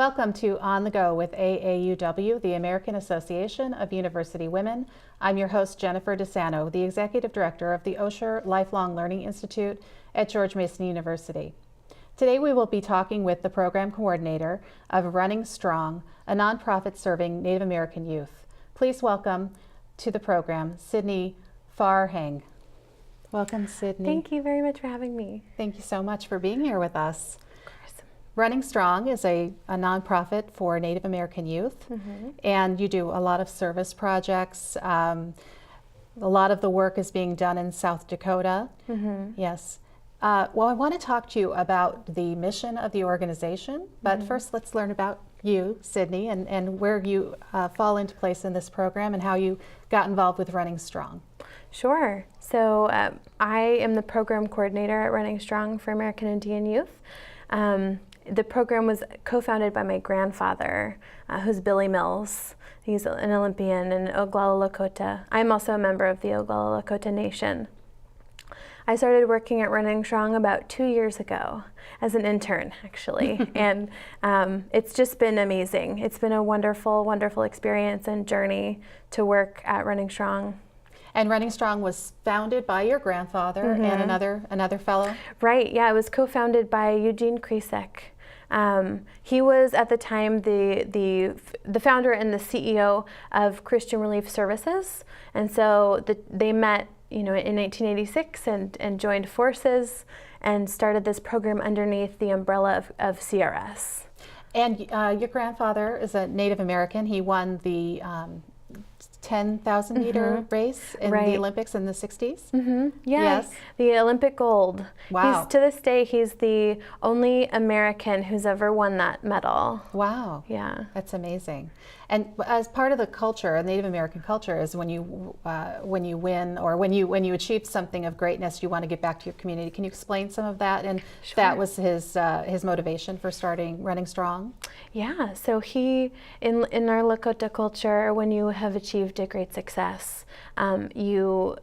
Welcome to On the Go with AAUW, the American Association of University Women. I'm your host, Jennifer DeSano, the Executive Director of the Osher Lifelong Learning Institute at George Mason University. Today we will be talking with the Program Coordinator of Running Strong, a nonprofit serving Native American youth. Please welcome to the program, Sydney Farhang. Welcome, Sydney. Thank you very much for having me. Thank you so much for being here with us. Of course. Running Strong is a nonprofit for Native American youth, and you do a lot of service projects. A lot of the work is being done in South Dakota. Yes. Well, I want to talk to you about the mission of the organization, but first let's learn about you, Sydney, and where you fall into place in this program and how you got involved with Running Strong. Sure. So I am the program coordinator at Running Strong for American Indian Youth. The program was co-founded by my grandfather, who's Billy Mills. He's an Olympian in Oglala Lakota. I'm also a member of the Oglala Lakota Nation. I started working at Running Strong about 2 years ago as an intern, actually, and it's just been amazing. It's been a wonderful, wonderful experience and journey to work at Running Strong. And Running Strong was founded by your grandfather and another fellow? Right, yeah, it was co-founded by Eugene Kresek. He was at the time the founder and the CEO of Christian Relief Services, and so they met in 1986 and joined forces and started this program underneath the umbrella of CRS. And your grandfather is a Native American. He won the 10,000 meter race in the Olympics in the 60s? Yes, the Olympic gold. Wow. To this day, he's the only American who's ever won that medal. Wow. Yeah. That's amazing. And as part of the culture, Native American culture, is when you win or when you achieve something of greatness, you want to give back to your community. Can you explain some of that? And Sure. That was his motivation for starting Running Strong? Yeah, so in our Lakota culture, when you have achieved a great success, you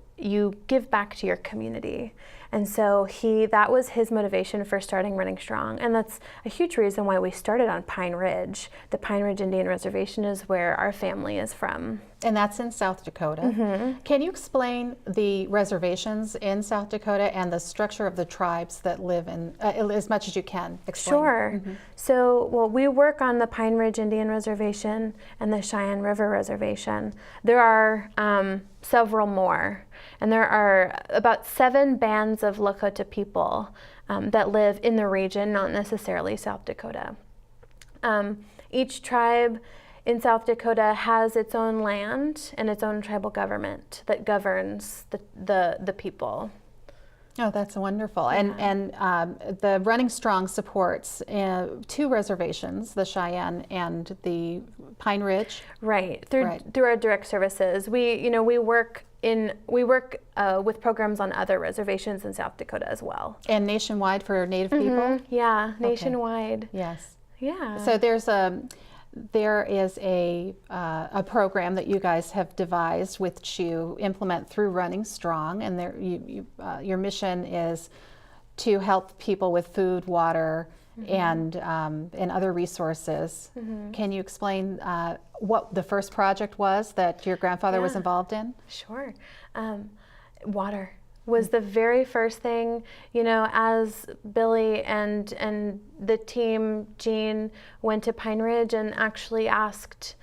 give back to your community. And so that was his motivation for starting Running Strong. And that's a huge reason why we started on Pine Ridge. The Pine Ridge Indian Reservation is where our family is from. And that's in South Dakota. Can you explain the reservations in South Dakota and the structure of the tribes that live in, as much as you can explain? Sure. So, we work on the Pine Ridge Indian Reservation and the Cheyenne River Reservation. There are several more, and there are about 7 bands of Lakota people that live in the region, not necessarily South Dakota. Each tribe in South Dakota has its own land and its own tribal government that governs the people. Oh, that's wonderful. Yeah. And the Running Strong supports 2 reservations, the Cheyenne and the Pine Ridge. Right. Through our direct services. We work with programs on other reservations in South Dakota as well. And nationwide for Native people? Yeah, nationwide. Okay. Yes. Yeah. So there is a program that you guys have devised which you implement through Running Strong, and your mission is to help people with food, water, and other resources. Can you explain what the first project was that your grandfather was involved in? Sure. Water was the very first thing, as Billy and the team, Jean, went to Pine Ridge and actually asked,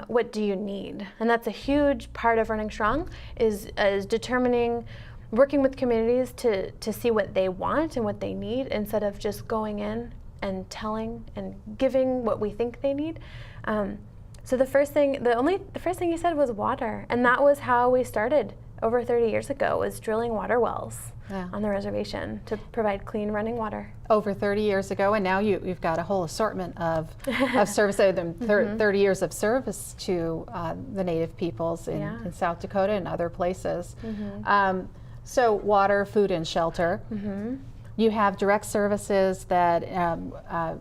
what do you need? And that's a huge part of Running Strong, is working with communities to see what they want and what they need, instead of just going in and telling and giving what we think they need. So the first thing he said was water, and that was how we started over 30 years ago, was drilling water wells on the reservation to provide clean running water. Over 30 years ago, and now you've got a whole assortment of service, 30 years of service to the Native peoples in South Dakota and other places. So water, food, and shelter. You have direct services that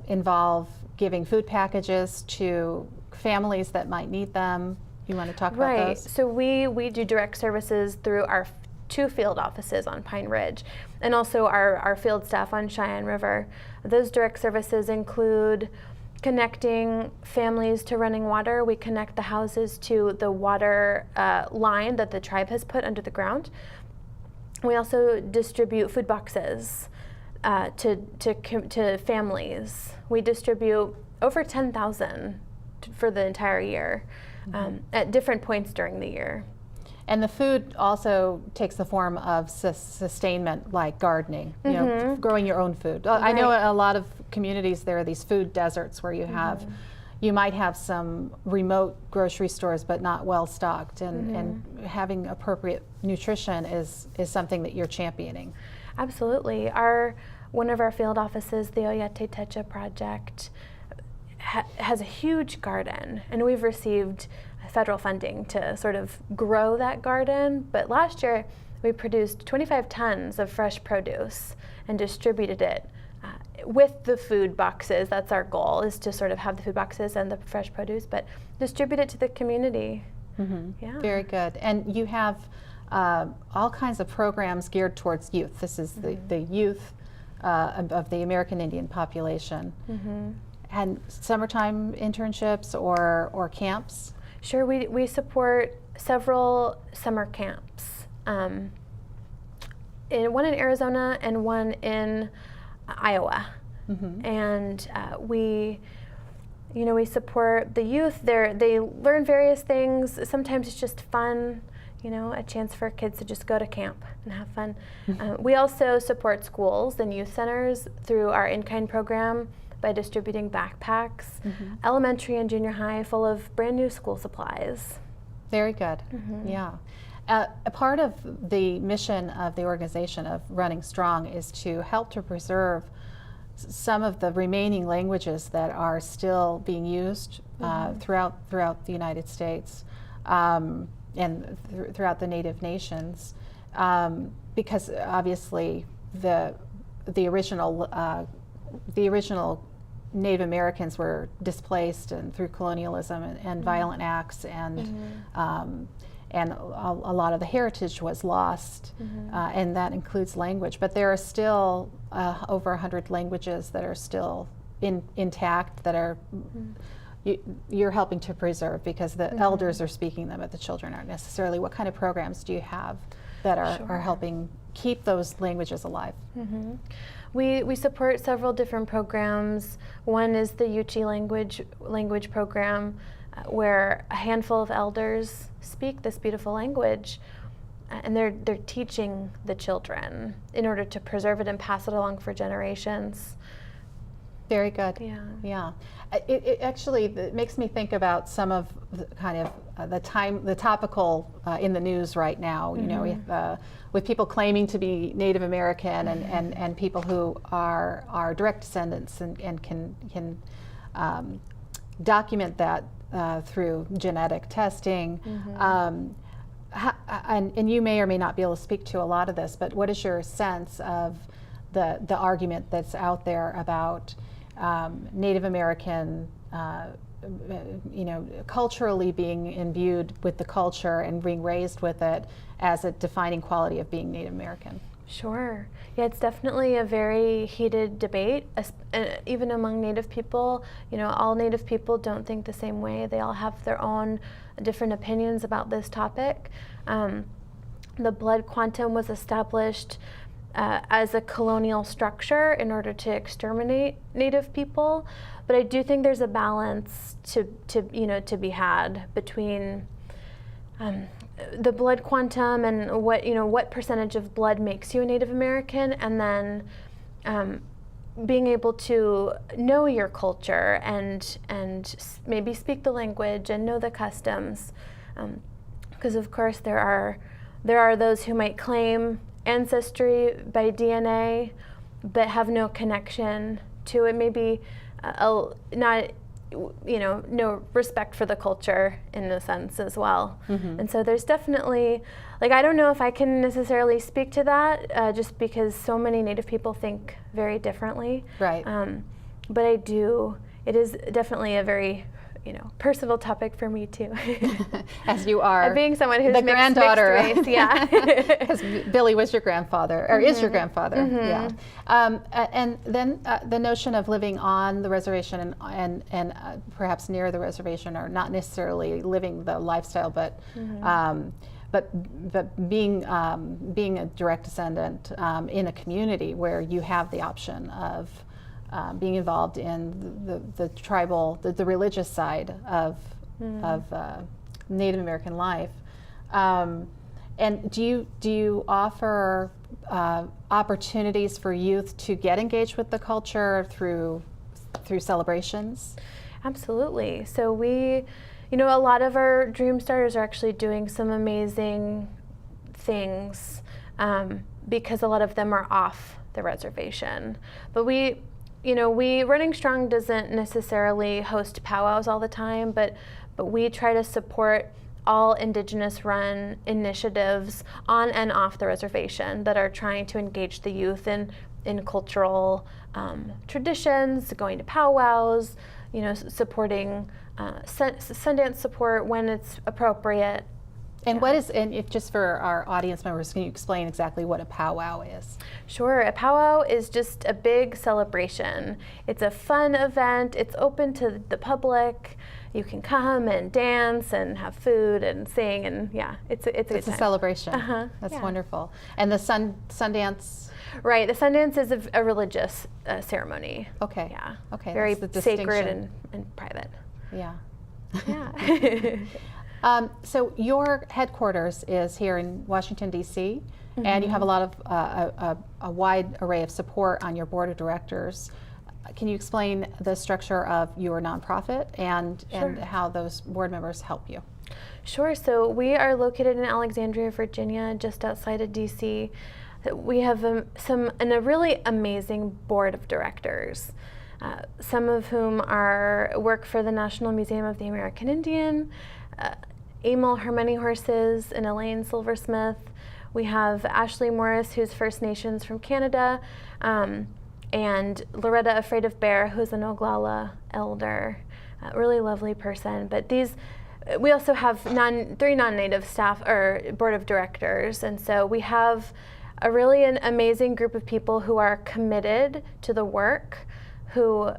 involve giving food packages to families that might need them. You want to talk about those? So we do direct services through our 2 field offices on Pine Ridge, and also our field staff on Cheyenne River. Those direct services include connecting families to running water. We connect the houses to the water line that the tribe has put under the ground. We also distribute food boxes to families. We distribute over 10,000 for the entire year at different points during the year. And the food also takes the form of sustainment, like gardening, you know, growing your own food. Right. I know a lot of communities, there are these food deserts where you have, you might have some remote grocery stores but not well stocked, and having appropriate nutrition is something that you're championing. Absolutely. One of our field offices, the Oyate Techa Project, has a huge garden, and we've received federal funding to sort of grow that garden. But last year we produced 25 tons of fresh produce and distributed it with the food boxes. That's our goal, is to sort of have the food boxes and the fresh produce, but distribute it to the community. Yeah. Very good. And you have all kinds of programs geared towards youth. This is the youth of the American Indian population. And summertime internships or camps? Sure, we support several summer camps, one in Arizona and one in Iowa. And we support the youth. They learn various things. Sometimes it's just fun, you know, a chance for kids to just go to camp and have fun. We also support schools and youth centers through our in-kind program by distributing backpacks, elementary and junior high, full of brand new school supplies. Very good. Yeah. A part of the mission of the organization of Running Strong is to help to preserve some of the remaining languages that are still being used throughout the United States and throughout the Native nations, because obviously the original Native Americans were displaced and through colonialism and violent acts, and a lot of the heritage was lost, and that includes language. But there are still over 100 languages that are still intact, that are you're helping to preserve, because the elders are speaking them, but the children aren't necessarily. What kind of programs do you have that are helping keep those languages alive? We support several different programs. One is the Yuchi language program, where a handful of elders speak this beautiful language, and they're teaching the children in order to preserve it and pass it along for generations. Very good. Yeah. It actually it makes me think about some of the kind of the topical in the news right now. You know, with people claiming to be Native American and people who are direct descendants and can document that through genetic testing. And you may or may not be able to speak to a lot of this, but what is your sense of the argument that's out there about Native American, culturally being imbued with the culture and being raised with it as a defining quality of being Native American? Sure. Yeah, it's definitely a very heated debate, even among Native people. You know, all Native people don't think the same way. They all have their own different opinions about this topic. The blood quantum was established as a colonial structure in order to exterminate Native people, but I do think there's a balance to be had between the blood quantum and what percentage of blood makes you a Native American, and then being able to know your culture and maybe speak the language and know the customs, because of course there are those who might claim ancestry by DNA but have no connection to it, maybe no respect for the culture in a sense as well. And so there's definitely, I don't know if I can necessarily speak to that just because so many Native people think very differently. Right. But I do. It is definitely a very, personal topic for me too. As you are. Being someone who's the granddaughter. mixed race, yeah. Because Billy was your grandfather, or is your grandfather, yeah. And then the notion of living on the reservation and perhaps near the reservation, or not necessarily living the lifestyle, but being a direct descendant in a community where you have the option of being involved in the tribal, the religious side of Native American life. And do you offer opportunities for youth to get engaged with the culture through celebrations? Absolutely. So we, a lot of our Dream Starters are actually doing some amazing things because a lot of them are off the reservation. But we Running Strong doesn't necessarily host powwows all the time, but we try to support all Indigenous run initiatives on and off the reservation that are trying to engage the youth in cultural traditions, going to powwows, supporting Sundance support when it's appropriate. And if just for our audience members, can you explain exactly what a powwow is? Sure. A powwow is just a big celebration. It's a fun event. It's open to the public. You can come and dance and have food and sing, and it's a celebration. That's wonderful. And the Sundance. Right. The Sundance is a religious ceremony. Okay. Yeah. Okay. Very sacred and private. Yeah. Yeah. So your headquarters is here in Washington, D.C., and you have a lot of a wide array of support on your board of directors. Can you explain the structure of your nonprofit and how those board members help you? Sure. So we are located in Alexandria, Virginia, just outside of D.C. We have a really amazing board of directors, some of whom work for the National Museum of the American Indian, Emil Hermione Horses, and Elaine Silversmith. We have Ashley Morris, who's First Nations from Canada, and Loretta Afraid of Bear, who's an Oglala elder, a really lovely person. But we also have 3 non-native staff or board of directors, and so we have an amazing group of people who are committed to the work, who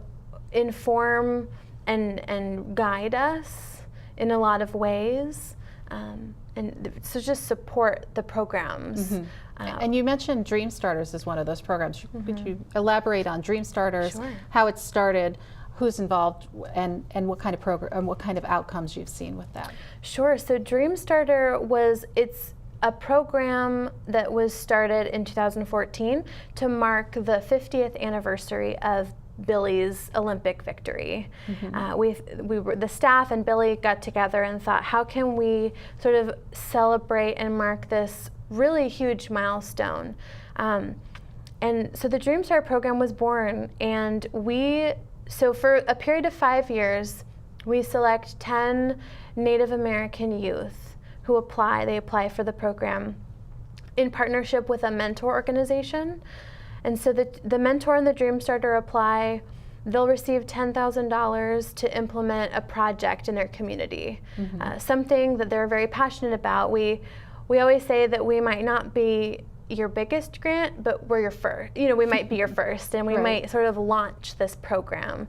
inform and guide us in a lot of ways, and so just support the programs. And you mentioned Dream Starters as one of those programs. Could you elaborate on Dream Starters, Sure. how it started, who's involved, and what kind of program, what kind of outcomes you've seen with that? Sure. So Dream Starter it's a program that was started in 2014 to mark the 50th anniversary of Billy's Olympic victory. The staff and Billy got together and thought, how can we sort of celebrate and mark this really huge milestone? And so the Dream Start program was born, and so for a period of 5 years, we select 10 Native American youth who apply. They apply for the program in partnership with a mentor organization. And so the mentor and the Dream Starter apply. They'll receive $10,000 to implement a project in their community, something that they're very passionate about. We always say that we might not be your biggest grant, but we're your first. We might be your first, and we might sort of launch this program.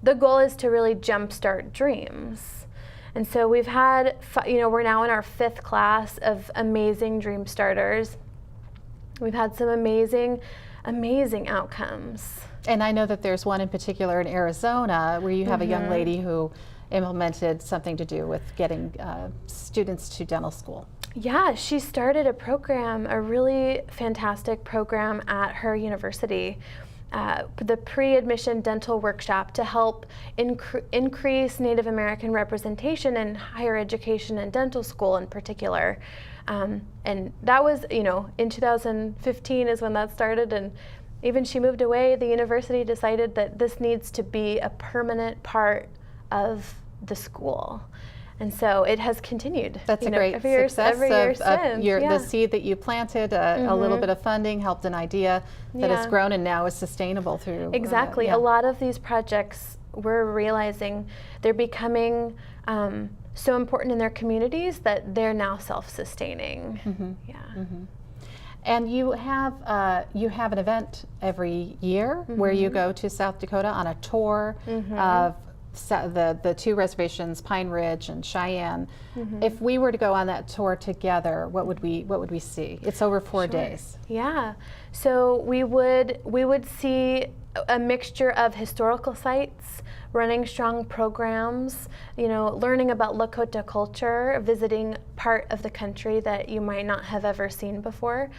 The goal is to really jumpstart dreams. And so we've had, we're now in our 5th class of amazing Dream Starters. We've had some amazing outcomes. And I know that there's one in particular in Arizona where you have a young lady who implemented something to do with getting students to dental school. Yeah, she started a really fantastic program at her university, the pre-admission dental workshop, to help increase Native American representation in higher education and dental school in particular. And that was, in 2015 is when that started, and even she moved away, the university decided that this needs to be a permanent part of the school. And so it has continued. That's a great success every year since. The seed that you planted, a little bit of funding helped an idea that has grown and now is sustainable through. Exactly. A lot of these projects we're realizing they're becoming so important in their communities that they're now self-sustaining. Mm-hmm. Yeah. Mm-hmm. And you have an event every year where you go to South Dakota on a tour of the two reservations, Pine Ridge and Cheyenne. If we were to go on that tour together, what would we see? It's over 4 days. Yeah. So we would see a mixture of historical sites, running strong programs, learning about Lakota culture, visiting part of the country that you might not have ever seen before.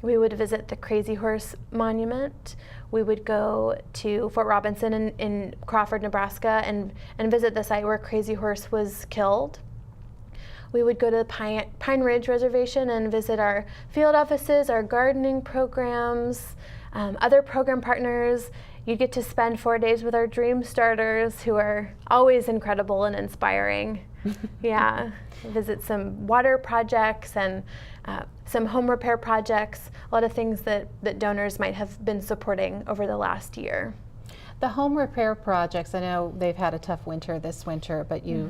We would visit the Crazy Horse Monument. We would go to Fort Robinson in Crawford, Nebraska, and visit the site where Crazy Horse was killed. We would go to the Pine Ridge Reservation and visit our field offices, our gardening programs, other program partners. You get to spend 4 days with our Dream Starters, who are always incredible and inspiring. Yeah, visit some water projects and some home repair projects, a lot of things that donors might have been supporting over the last year. The home repair projects, I know they've had a tough winter this winter, but you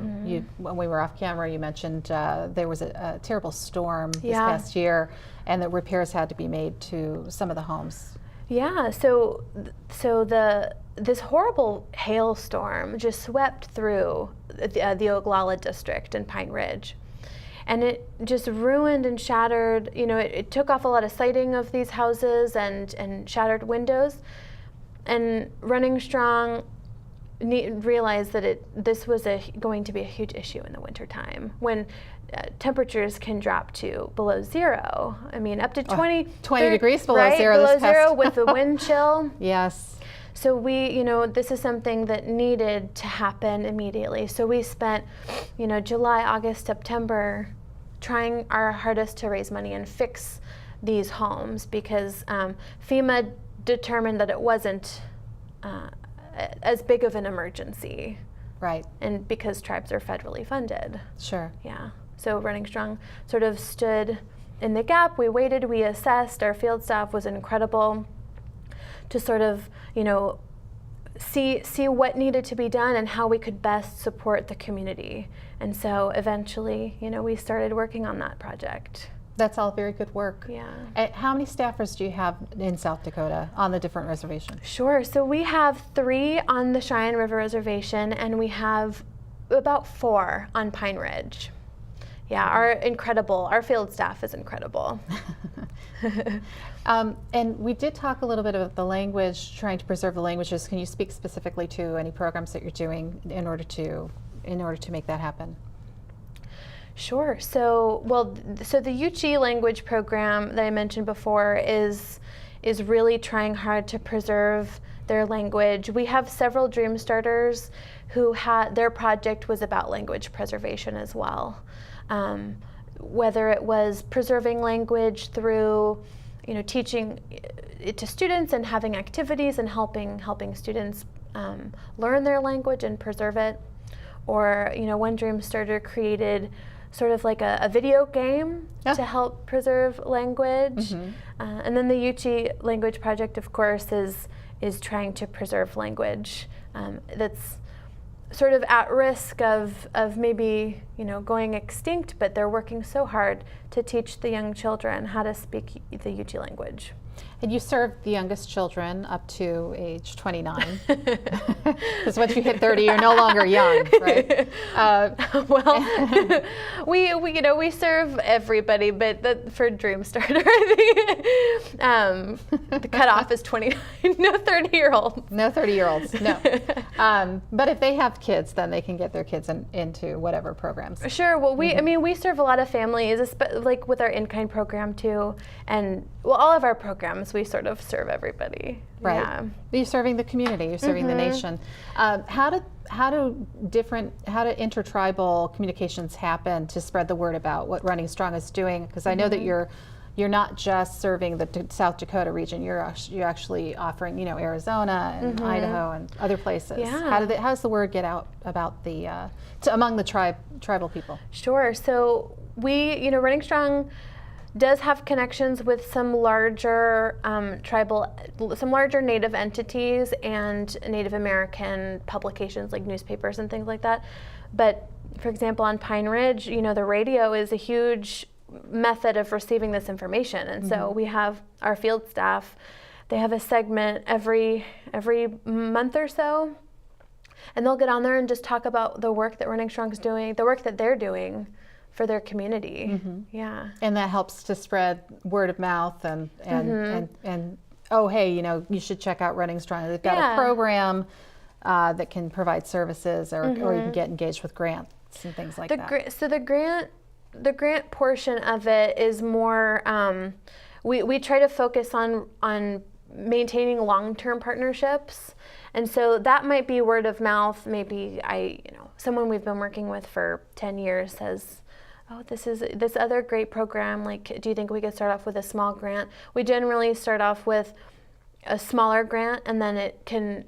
when we were off camera, you mentioned there was a terrible storm this past year, and that repairs had to be made to some of the homes. Yeah, so this horrible hailstorm just swept through the Oglala district in Pine Ridge. And it just ruined and shattered, it took off a lot of siding of these houses and shattered windows. And Running Strong realized that this was going to be a huge issue in the wintertime when temperatures can drop to below zero. I mean, up to 20 degrees below right? zero. Below zero with the wind chill. Yes. So this is something that needed to happen immediately. So we spent, July, August, September trying our hardest to raise money and fix these homes because FEMA determined that it wasn't as big of an emergency. Right. And because tribes are federally funded. Sure. Yeah. So Running Strong sort of stood in the gap. We waited, we assessed. Our field staff was incredible to sort of, see what needed to be done and how we could best support the community. And so eventually, we started working on that project. That's all very good work. Yeah. How many staffers do you have in South Dakota on the different reservations? Sure. So we have 3 on the Cheyenne River Reservation, and we have about 4 on Pine Ridge. Yeah, our field staff is incredible. And we did talk a little bit about the language, trying to preserve the languages. Can you speak specifically to any programs that you're doing in order to make that happen? Sure. So the Yuchi language program that I mentioned before is really trying hard to preserve their language. We have several Dream Starters who their project was about language preservation as well. Whether it was preserving language through, teaching it to students and having activities and helping students learn their language and preserve it, or one Dream Starter created sort of like a video game to help preserve language. And then the Yuchi language project, of course, is trying to preserve language that's sort of at risk of maybe going extinct, but they're working so hard to teach the young children how to speak the Yuchi language. And you serve the youngest children up to age 29. Because once you hit 30, you're no longer young, right? Well, we serve everybody, but for Dream Starter, I think the cutoff is 29. No 30-year-olds. No 30-year-olds. No. But if they have kids, then they can get their kids into whatever programs. Sure. Well, we serve a lot of families, like with our in-kind program too, and all of our programs. We sort of serve everybody. Right. Yeah. You're serving the community. You're serving the nation. How do intertribal communications happen to spread the word about what Running Strong is doing? Because I know that you're not just serving the South Dakota region. You're actually offering, Arizona and Idaho and other places. Yeah. How does the word get out about among the tribal people? Sure. So we, Running Strong does have connections with some larger some larger Native entities and Native American publications like newspapers and things like that. But for example, on Pine Ridge, the radio is a huge method of receiving this information. And so we have our field staff, they have a segment every month or so, and they'll get on there and just talk about the work that Running Strong's doing, the work that they're doing for their community. Yeah. And that helps to spread word of mouth and oh, hey, you should check out Running Strong. They've got a program that can provide services, or you can get engaged with grants and things like that. So the grant portion of it is more, we try to focus on maintaining long-term partnerships. And so that might be word of mouth. Maybe someone we've been working with for 10 years says, oh, this other great program, like, do you think we could start off with a small grant? We generally start off with a smaller grant, and then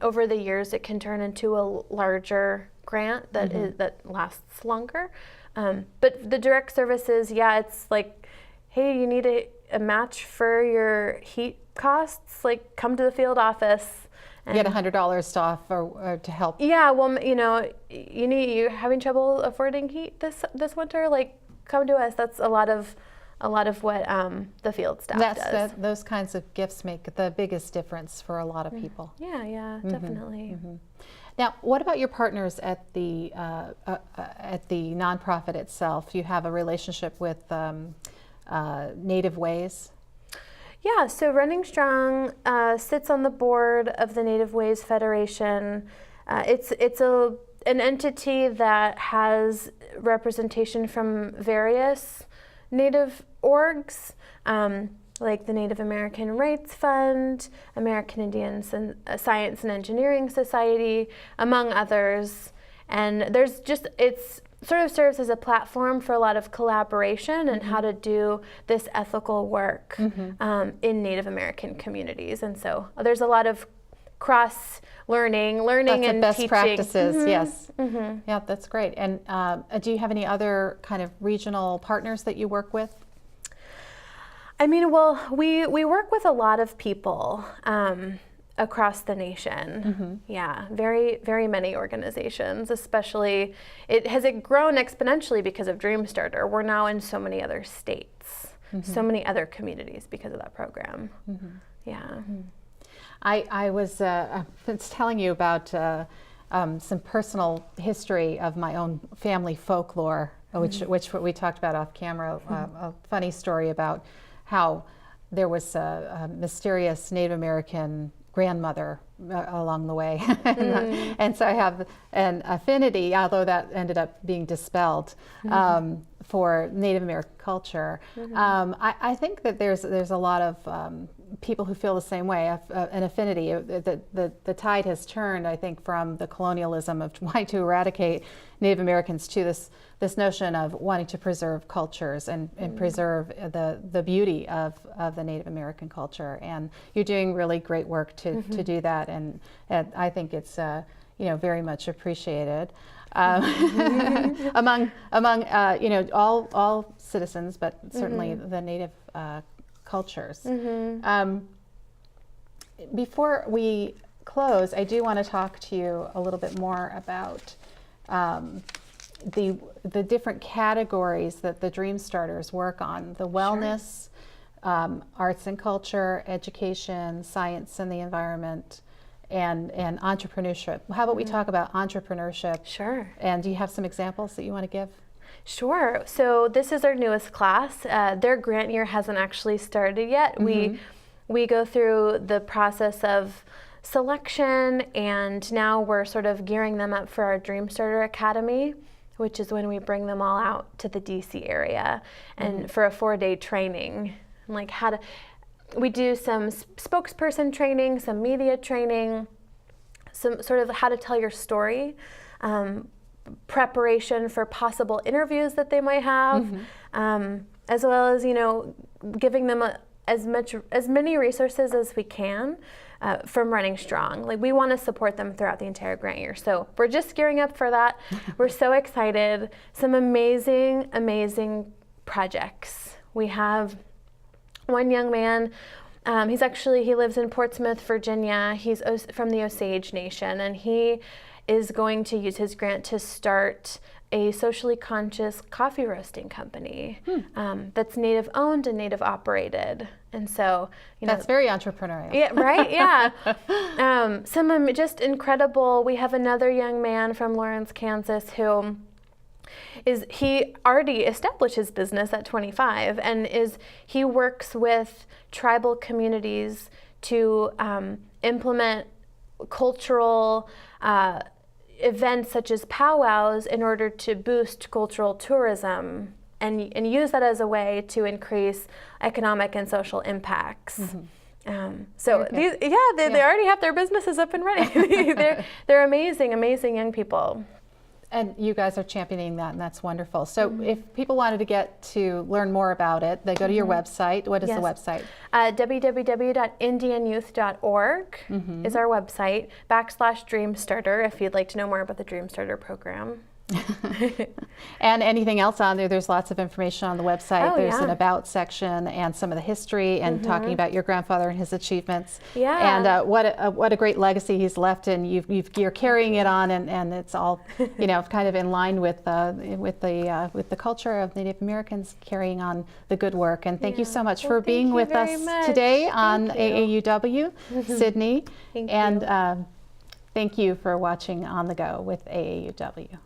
over the years, it can turn into a larger grant that lasts longer. But the direct services, it's like, hey, you need a match for your heat costs, like, come to the field office. And get $100 off or to help. Yeah, well, you're having trouble affording heat this winter, like, come to us. That's a lot of what the field staff does. Those kinds of gifts make the biggest difference for a lot of people. Yeah, definitely. Now, what about your partners at the nonprofit itself? You have a relationship with Native Ways. Yeah, so Running Strong sits on the board of the Native Ways Federation. It's an entity that has representation from various Native orgs, like the Native American Rights Fund, American Indian Science and Engineering Society, among others. And it's sort of serves as a platform for a lot of collaboration and how to do this ethical work in Native American communities. And so there's a lot of learning and best teaching. Practices, yes. Yeah, that's great. And do you have any other kind of regional partners that you work with? I mean, well, we work with a lot of people across the nation. Yeah, very, very many organizations, especially it has grown exponentially because of Dreamstarter. We're now in so many other states, so many other communities because of that program. Yeah. I was telling you about some personal history of my own family folklore, which we talked about off camera. A funny story about how there was a mysterious Native American grandmother along the way. And so I have an affinity, although that ended up being dispelled, for Native American culture. I think that there's a lot of people who feel the same way, an affinity. The tide has turned, I think, from the colonialism of trying to eradicate Native Americans to this notion of wanting to preserve cultures and preserve the beauty of the Native American culture. And you're doing really great work to do that, and I think it's very much appreciated among all citizens, but certainly the Native cultures. Before we close, I do want to talk to you a little bit more about the different categories that the Dream Starters work on: the wellness, arts and culture, education, science and the environment, and entrepreneurship. How about we talk about entrepreneurship? Sure. And do you have some examples that you want to give? Sure. So this is our newest class. Their grant year hasn't actually started yet. We go through the process of selection, and now we're sort of gearing them up for our Dreamstarter Academy, which is when we bring them all out to the DC area and for a 4-day training, like we do some spokesperson training, some media training, some sort of how to tell your story, preparation for possible interviews that they might have, as well as giving them as many resources as we can from Running Strong. Like, we want to support them throughout the entire grant year. So we're just gearing up for that. We're so excited. Some amazing projects. We have One young man, he lives in Portsmouth, Virginia. He's from the Osage Nation, and he is going to use his grant to start a socially conscious coffee roasting company that's Native owned and Native operated. And so, that's very entrepreneurial. Yeah, right? Yeah. Some just incredible. We have another young man from Lawrence, Kansas, who he already established his business at 25, and he works with tribal communities to implement cultural events such as powwows in order to boost cultural tourism and use that as a way to increase economic and social impacts. So they already have their businesses up and running. they're amazing young people. And you guys are championing that, and that's wonderful. So if people wanted to get to learn more about it, they go to your website. What is the website? www.indianyouth.org is our website, /Dreamstarter if you'd like to know more about the Dreamstarter program. And anything else on there? There's lots of information on the website. There's an about section and some of the history and talking about your grandfather and his achievements. Yeah. And what a great legacy he's left, and you're carrying it on, and it's all kind of in line with the culture of Native Americans carrying on the good work. And thank you so much for being with us today on AAUW, Sydney. Thank you. Thank you for watching On the Go with AAUW.